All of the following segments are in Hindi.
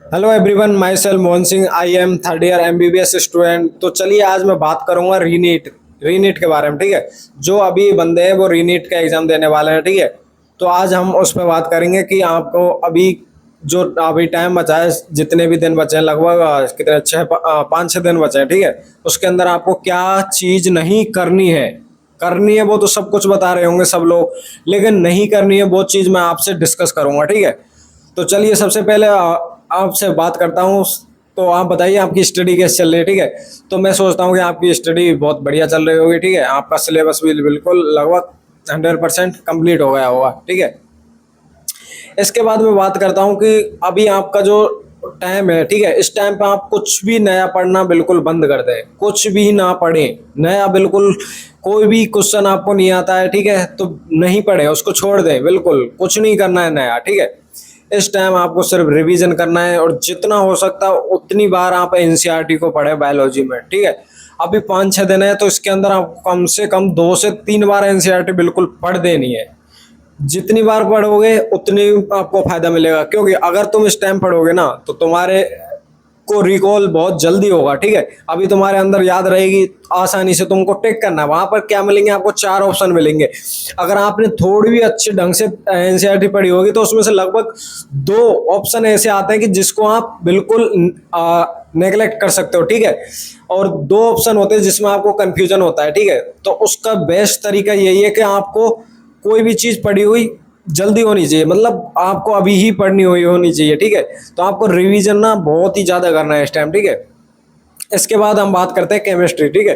Hello everyone, my self Mohan Singh. I am third year MBBS student. तो चलिए आज मैं बात करूंगा रीनीट के बारे में। ठीक है, जो अभी बंदे हैं वो रीनीट का एग्जाम देने वाले हैं। ठीक है, तो आज हम उस पर बात करेंगे कि आपको अभी जो अभी टाइम बचा है, जितने भी दिन बचे हैं, लगभग कितने 5-6 दिन बचे हैं। ठीक है, उसके अंदर आपको क्या चीज़ नहीं करनी है। करनी है वो तो सब कुछ बता रहे होंगे सब लोग, लेकिन नहीं करनी है वो चीज़ मैं आपसे डिस्कस करूंगा। ठीक है, तो चलिए सबसे पहले आपसे बात करता हूँ। तो आप बताइए आपकी स्टडी कैसे चल रही है। ठीक है, तो मैं सोचता हूँ कि आपकी स्टडी बहुत बढ़िया चल रही होगी। ठीक है, आपका सिलेबस भी बिल्कुल लगभग 100% कंप्लीट हो गया होगा। ठीक है, इसके बाद मैं बात करता हूँ कि अभी आपका जो टाइम है, ठीक है, इस टाइम पे आप कुछ भी नया पढ़ना बिल्कुल बंद कर दें। कुछ भी ना पढ़ें नया, बिल्कुल। कोई भी क्वेश्चन आपको नहीं आता है, ठीक है, तो नहीं पढ़े, उसको छोड़ दें। बिल्कुल कुछ नहीं करना है नया। ठीक है, इस टाइम आपको सिर्फ रिवीजन करना है, और जितना हो सकता है उतनी बार आप एनसीईआरटी को पढ़े बायोलॉजी में। ठीक है, अभी 5-6 दिन है, तो इसके अंदर आपको कम से कम 2 से 3 बार एनसीईआरटी बिल्कुल पढ़ देनी है। जितनी बार पढ़ोगे उतनी आपको फायदा मिलेगा, क्योंकि अगर तुम इस टाइम पढ़ोगे ना तो तुम्हारे को रिकॉल बहुत जल्दी होगा। ठीक है, अभी तुम्हारे अंदर याद रहेगी आसानी से। तुमको टिक करना है, वहां पर क्या मिलेंगे आपको? 4 ऑप्शन मिलेंगे। अगर आपने थोड़ी भी अच्छे ढंग से एनसीईआरटी पढ़ी होगी तो उसमें से लगभग 2 ऑप्शन ऐसे आते हैं कि जिसको आप बिल्कुल नेग्लेक्ट कर सकते हो। ठीक है, और 2 ऑप्शन होते हैं जिसमें आपको कंफ्यूजन होता है। ठीक है, तो उसका बेस्ट तरीका यही है कि आपको कोई भी चीज़ पढ़ी हुई जल्दी होनी चाहिए, मतलब आपको अभी ही पढ़नी हुई होनी चाहिए। ठीक है, तो आपको रिवीजन ना बहुत ही ज़्यादा करना है इस टाइम। ठीक है, इसके बाद हम बात करते हैं केमिस्ट्री। ठीक है,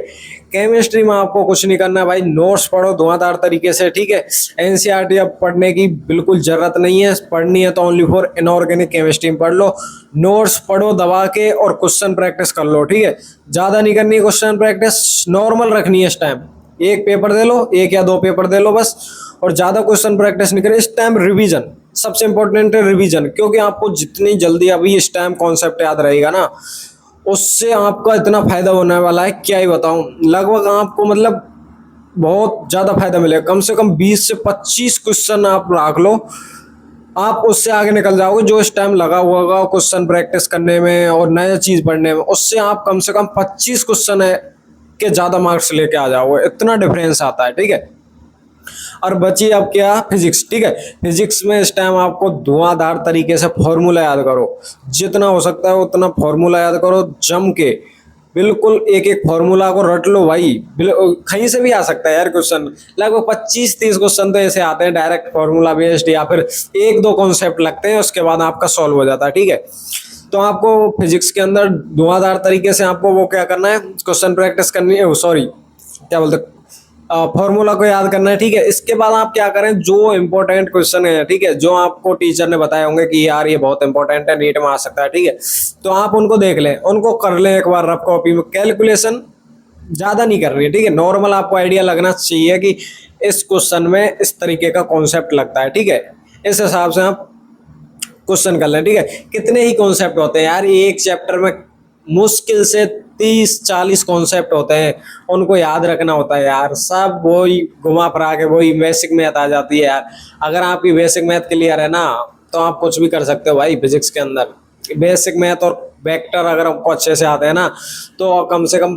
केमिस्ट्री में आपको कुछ नहीं करना है भाई, नोट्स पढ़ो धुआंधार तरीके से। ठीक है, एनसीईआरटी अब पढ़ने की बिल्कुल जरूरत नहीं है, पढ़नी है तो ओनली फॉर इनऑर्गेनिक केमिस्ट्री में पढ़ लो। नोट्स पढ़ो दबा के और क्वेश्चन प्रैक्टिस कर लो। ठीक है, ज़्यादा नहीं करनी है क्वेश्चन प्रैक्टिस, नॉर्मल रखनी है इस टाइम। एक पेपर दे लो, 1 या 2 पेपर दे लो बस, और ज़्यादा क्वेश्चन प्रैक्टिस नहीं करें इस टाइम। रिवीजन सबसे इंपॉर्टेंट है, रिवीजन, क्योंकि आपको जितनी जल्दी अभी इस टाइम कॉन्सेप्ट याद रहेगा ना, उससे आपका इतना फायदा होने वाला है क्या ही बताऊं। लगभग आपको मतलब बहुत ज़्यादा फायदा मिलेगा। कम से कम 20 से 25 क्वेश्चन आप रख लो, आप उससे आगे निकल जाओगे। जो इस टाइम लगा हुआ होगा क्वेश्चन प्रैक्टिस करने में और नया चीज़ पढ़ने में, उससे आप कम से कम 25 क्वेश्चन है के ज़्यादा मार्क्स लेके आ जाओगे। इतना डिफरेंस आता है। ठीक है, और बची अब क्या? फिजिक्स। ठीक है, फिजिक्स में इस टाइम आपको धुआंधार तरीके से फॉर्मूला याद करो, जितना हो सकता है उतना फॉर्मूला याद करो जम के। बिल्कुल एक एक फॉर्मूला को रट लो भाई। कहीं से भी आ सकता है यार क्वेश्चन, लगभग 25-30 क्वेश्चन तो ऐसे आते हैं डायरेक्ट फॉर्मूला बेस्ड, या फिर 1-2 कॉन्सेप्ट लगते हैं, उसके बाद आपका सॉल्व हो जाता है। ठीक है, तो आपको फिजिक्स के अंदर धुआंधार तरीके से आपको वो क्या करना है, क्वेश्चन प्रैक्टिस करनी है, सॉरी क्या बोलते, फॉर्मूला को याद करना है। ठीक है, इसके बाद आप क्या करें, जो इंपॉर्टेंट क्वेश्चन है, ठीक है, जो आपको टीचर ने बताए होंगे कि यार ये बहुत इंपॉर्टेंट है, नीट में आ सकता है, ठीक है, तो आप उनको देख लें, उनको कर लें एक बार रफ कॉपी में। कैलकुलेशन ज़्यादा नहीं करनी है। ठीक है, नॉर्मल आपको आइडिया लगना चाहिए कि इस क्वेश्चन में इस तरीके का कॉन्सेप्ट लगता है। ठीक है, इस हिसाब से आप क्वेश्चन कर लें। ठीक है, कितने ही कॉन्सेप्ट होते हैं यार, एक चैप्टर में मुश्किल से 30-40 कॉन्सेप्ट होते हैं, उनको याद रखना होता है यार। सब वही घुमा फिरा के वही बेसिक मैथ आ जाती है यार। अगर आपकी बेसिक मैथ क्लियर है ना, तो आप कुछ भी कर सकते हो भाई फिजिक्स के अंदर। बेसिक मैथ और वेक्टर अगर आपको अच्छे से आते हैं ना, तो कम से कम,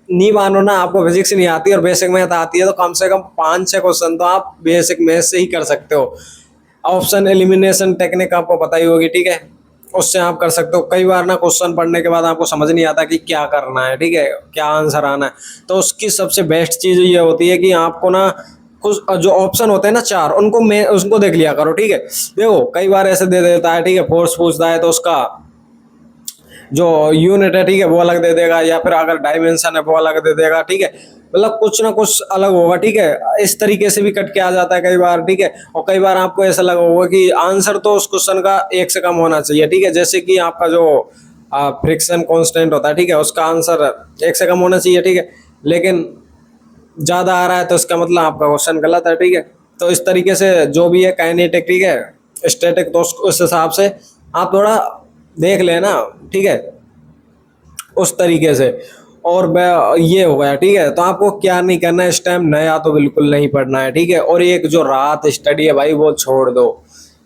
नहीं मानो ना आपको फिजिक्स नहीं आती और बेसिक मैथ आती है, तो कम से कम 5-6 क्वेश्चन तो आप बेसिक मैथ से ही कर सकते हो। ऑप्शन एलिमिनेशन टेक्निक आपको पता ही होगी। ठीक है, उससे आप कर सकते हो। कई बार ना क्वेश्चन पढ़ने के बाद आपको समझ नहीं आता कि क्या करना है, ठीक है, क्या आंसर आना है, तो उसकी सबसे बेस्ट चीज़ ये होती है कि आपको ना कुछ जो ऑप्शन होते हैं ना 4, उनको देख लिया करो। ठीक है, देखो कई बार ऐसे दे देता है, ठीक है, फोर्स पूछता है तो उसका जो यूनिट है, ठीक है, वो अलग दे देगा, या फिर अगर डायमेंशन है वो अलग दे देगा। ठीक है, मतलब कुछ ना कुछ अलग होगा। ठीक है, इस तरीके से भी कट के आ जाता है कई बार। ठीक है, और कई बार आपको ऐसा लगा होगा कि आंसर तो उस क्वेश्चन का 1 से कम होना चाहिए। ठीक है, जैसे कि आपका जो फ्रिक्शन कांस्टेंट होता है, ठीक है, उसका आंसर 1 से कम होना चाहिए। ठीक है, लेकिन ज़्यादा आ रहा है तो इसका मतलब आपका क्वेश्चन गलत है। ठीक है, तो इस तरीके से जो भी है काइनेटिक, ठीक है, स्टैटिक, तो उस हिसाब से आप थोड़ा देख लेना। ठीक है, उस तरीके से। और ये हो गया। ठीक है, तो आपको क्या नहीं करना है इस टाइम, नया तो बिल्कुल नहीं पढ़ना है। ठीक है, और एक जो रात स्टडी है भाई वो छोड़ दो।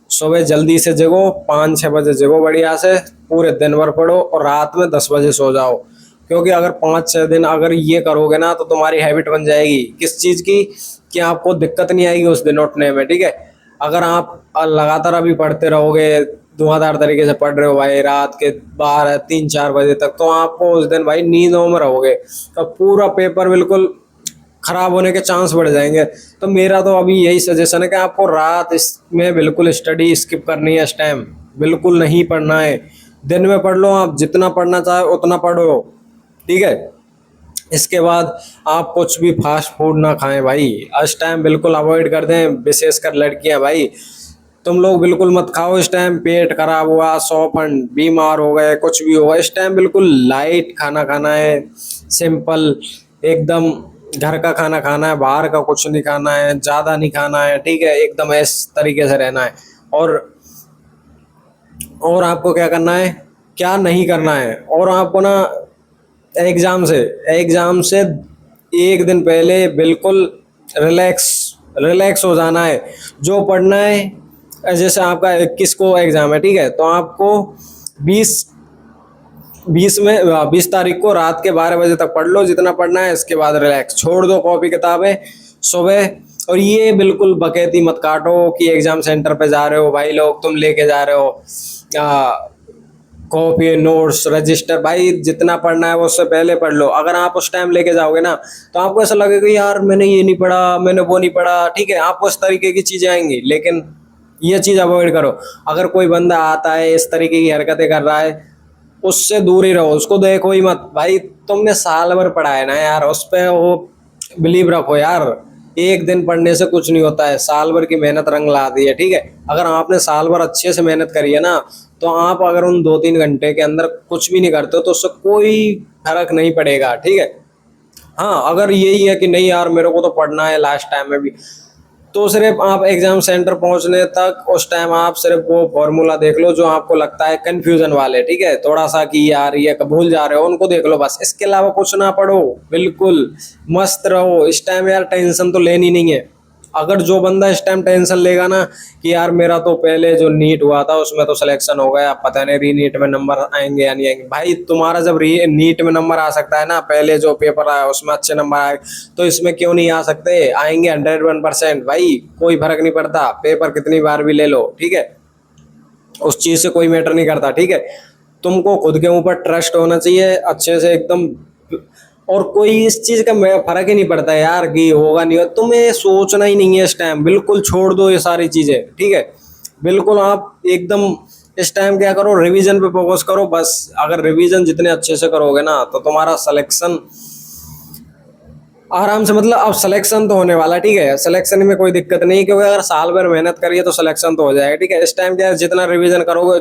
सुबह जल्दी से जगो, 5-6 बजे जगो, बढ़िया से पूरे दिन भर पढ़ो और रात में 10 बजे सो जाओ। क्योंकि अगर 5-6 दिन अगर ये करोगे ना तो तुम्हारी हैबिट बन जाएगी किस चीज़ की, कि आपको दिक्कत नहीं आएगी उस दिन उठने में, ठीक है। अगर आप लगातार अभी पढ़ते रहोगे, धुआंधार तरीके से पढ़ रहे हो भाई रात के 12-3-4 बजे तक, तो आपको उस दिन भाई नींदों में रहोगे, तो पूरा पेपर बिल्कुल खराब होने के चांस बढ़ जाएंगे। तो मेरा तो अभी यही सजेशन है कि आपको रात इसमें बिल्कुल स्टडी स्किप करनी है, इस टाइम बिल्कुल नहीं पढ़ना है। दिन में पढ़ लो, आप जितना पढ़ना चाहे उतना पढ़ो, ठीक है। इसके बाद आप कुछ भी फास्ट फूड ना खाएं भाई, इस टाइम बिल्कुल अवॉइड कर दें, विशेषकर लड़कियां भाई। तुम लोग बिल्कुल मत खाओ इस टाइम, पेट खराब हुआ, सौपन, बीमार हो गए, कुछ भी होगा, इस टाइम बिल्कुल लाइट खाना खाना है, सिंपल एकदम घर का खाना खाना है, बाहर का कुछ नहीं खाना है, ज़्यादा नहीं खाना है, ठीक है। एकदम इस तरीके से रहना है। और आपको क्या करना है, क्या नहीं करना है, और आपको ना एग्ज़ाम से एक दिन पहले बिल्कुल रिलैक्स रिलैक्स हो जाना है। जो पढ़ना है, जैसे आपका 21 को एग्ज़ाम है, ठीक है, तो आपको 20 20 तारीख को रात के 12 बजे तक पढ़ लो जितना पढ़ना है, इसके बाद रिलैक्स, छोड़ दो कॉपी किताबें सुबह। और ये बिल्कुल बकैती मत काटो कि एग्ज़ाम सेंटर पे जा रहे हो भाई लोग, तुम लेके जा रहे हो कॉपी, नोट्स, रजिस्टर, भाई जितना पढ़ना है वो उससे पहले पढ़ लो। अगर आप उस टाइम लेके जाओगे ना तो आपको ऐसा लगेगा यार मैंने ये नहीं पढ़ा, मैंने वो नहीं पढ़ा, ठीक है, आपको इस तरीके की चीज़ें आएंगी। लेकिन ये चीज़ अवॉइड करो। अगर कोई बंदा आता है इस तरीके की हरकतें कर रहा है, उससे दूर ही रहो, उसको देखो ही मत भाई। तुमने साल भर पढ़ा है ना यार, उस पर वो बिलीव रखो यार। एक दिन पढ़ने से कुछ नहीं होता है, साल भर की मेहनत रंग लाती है, ठीक है। अगर आपने साल भर अच्छे से मेहनत करी है ना, तो आप अगर उन 2-3 घंटे के अंदर कुछ भी नहीं करते हो तो उससे कोई फर्क नहीं पड़ेगा, ठीक है। हाँ, अगर यही है कि नहीं यार मेरे को तो पढ़ना है लास्ट टाइम में भी, तो सिर्फ आप एग्जाम सेंटर पहुंचने तक उस टाइम आप सिर्फ वो फॉर्मूला देख लो जो आपको लगता है कंफ्यूजन वाले, ठीक है, थोड़ा सा कि यार ये भूल जा रहे हो, उनको देख लो बस। इसके अलावा कुछ ना पढ़ो, बिल्कुल मस्त रहो इस टाइम यार, टेंशन तो लेनी नहीं है। अगर जो बंदा इस टाइम टेंशन लेगा ना कि यार मेरा तो पहले जो नीट हुआ था उसमें तो सिलेक्शन हो गया, पता नहीं री नीट में नंबर आएंगे या नहीं आएंगे, भाई तुम्हारा जब री नीट में नंबर आ सकता है ना, पहले जो पेपर आया उसमें अच्छे नंबर आए, तो इसमें क्यों नहीं आ सकते, आएंगे 101% भाई। कोई फर्क नहीं पड़ता, पेपर कितनी बार भी ले लो, ठीक है, उस चीज़ से कोई मैटर नहीं करता, ठीक है। तुमको खुद के ऊपर ट्रस्ट होना चाहिए अच्छे से एकदम, और कोई इस चीज़ का फर्क ही नहीं पड़ता है यार कि होगा नहीं होगा, तुम्हें सोचना ही नहीं है इस टाइम, बिल्कुल छोड़ दो ये सारी चीज़ें, ठीक है। बिल्कुल आप एकदम इस टाइम क्या करो, रिवीजन पे फोकस करो बस। अगर रिवीजन जितने अच्छे से करोगे ना तो तुम्हारा सिलेक्शन आराम से, मतलब अब सिलेक्शन तो होने वाला, ठीक है, सिलेक्शन में कोई दिक्कत नहीं, क्योंकि अगर साल भर मेहनत करिए तो सिलेक्शन तो हो जाएगा, ठीक है। इस टाइम क्या है, जितना रिवीजन करोगे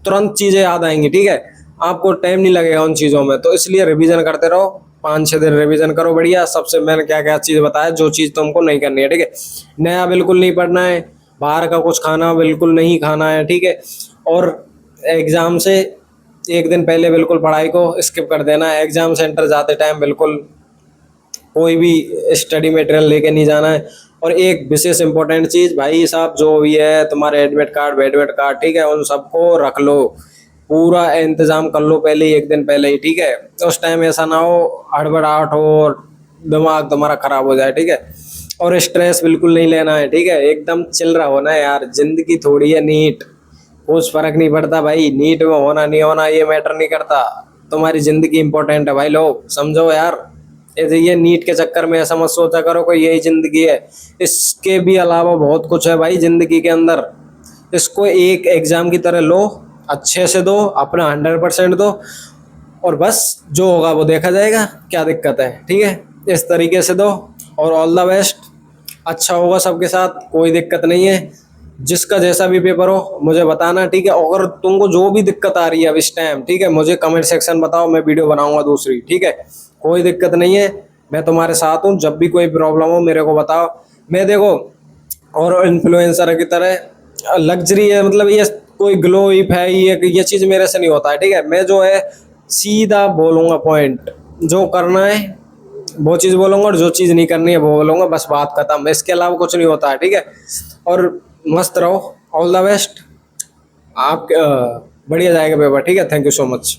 तुरंत चीज़ें याद आएंगी, ठीक है, आपको टाइम नहीं लगेगा उन चीज़ों में, तो इसलिए रिवीजन करते रहो, 5-6 दिन रिवीजन करो बढ़िया। सबसे मैंने क्या क्या चीज़ बताया, जो चीज़ तुमको नहीं करनी है, ठीक है। नया बिल्कुल नहीं पढ़ना है, बाहर का कुछ खाना बिल्कुल नहीं खाना है, ठीक है। और एग्ज़ाम से एक दिन पहले बिल्कुल पढ़ाई को स्किप कर देना है। एग्ज़ाम सेंटर जाते टाइम बिल्कुल कोई भी स्टडी मटेरियल लेके नहीं जाना है। और एक विशेष इंपॉर्टेंट चीज़ भाई साहब, जो भी है तुम्हारे एडमिट कार्ड, ठीक है, उन सबको रख लो, पूरा इंतज़ाम कर लो पहले ही, एक दिन पहले ही, ठीक है। उस टाइम ऐसा ना हो हड़बड़ाहट हो और दिमाग तुम्हारा ख़राब हो जाए, ठीक है। और स्ट्रेस बिल्कुल नहीं लेना है, ठीक है, एकदम चिल रहा होना है यार, ज़िंदगी थोड़ी है नीट, कुछ फ़र्क नहीं पड़ता भाई, नीट में होना नहीं होना ये मैटर नहीं करता, तुम्हारी ज़िंदगी इंपॉर्टेंट है भाई, लोग समझो यार। ये नीट के चक्कर में ऐसा मत सोचा करो कि यही ज़िंदगी है, इसके भी अलावा बहुत कुछ है भाई ज़िंदगी के अंदर। इसको एक एग्ज़ाम की तरह लो, अच्छे से दो, अपना 100% दो, और बस जो होगा वो देखा जाएगा, क्या दिक्कत है, ठीक है। इस तरीके से दो और ऑल द बेस्ट, अच्छा होगा सबके साथ, कोई दिक्कत नहीं है। जिसका जैसा भी पेपर हो मुझे बताना, ठीक है। अगर तुमको जो भी दिक्कत आ रही है अब इस टाइम, ठीक है, मुझे कमेंट सेक्शन बताओ, मैं वीडियो बनाऊंगा दूसरी, ठीक है, कोई दिक्कत नहीं है, मैं तुम्हारे साथ हूँ। जब भी कोई प्रॉब्लम हो मेरे को बताओ। मैं देखो और इन्फ्लुएंसर की तरह लग्जरी है, मतलब ये कोई ग्लो इप है, ये चीज़ मेरे से नहीं होता है, ठीक है। मैं जो है सीधा बोलूँगा, पॉइंट जो करना है वो चीज़ बोलूँगा, और जो चीज़ नहीं करनी है वो बोलूँगा, बस बात खत्म। इसके अलावा कुछ नहीं होता है, ठीक है। और मस्त रहो ऑल द बेस्ट। आप बढ़िया जाएगा पेपर, ठीक है। Thank you so much.